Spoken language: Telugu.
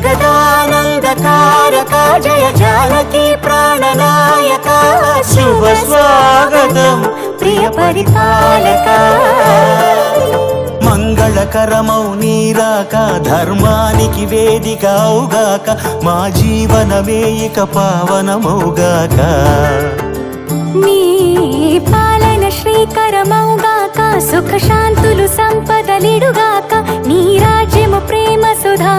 జగదానందకారక జయ జానకి ప్రాణనాయక శుభ స్వాగతం ప్రియ పరిపాలక మంగళకరమౌ నీరాక ధర్మానికి వేదిక అవుగాక మా జీవనమే ఇక పావనమౌగాక నీ పాలన శ్రీకరమౌగాక సుఖ శాంతులు సంపదలిడుగాక నీ రాజ్యము ప్రేమ సుధా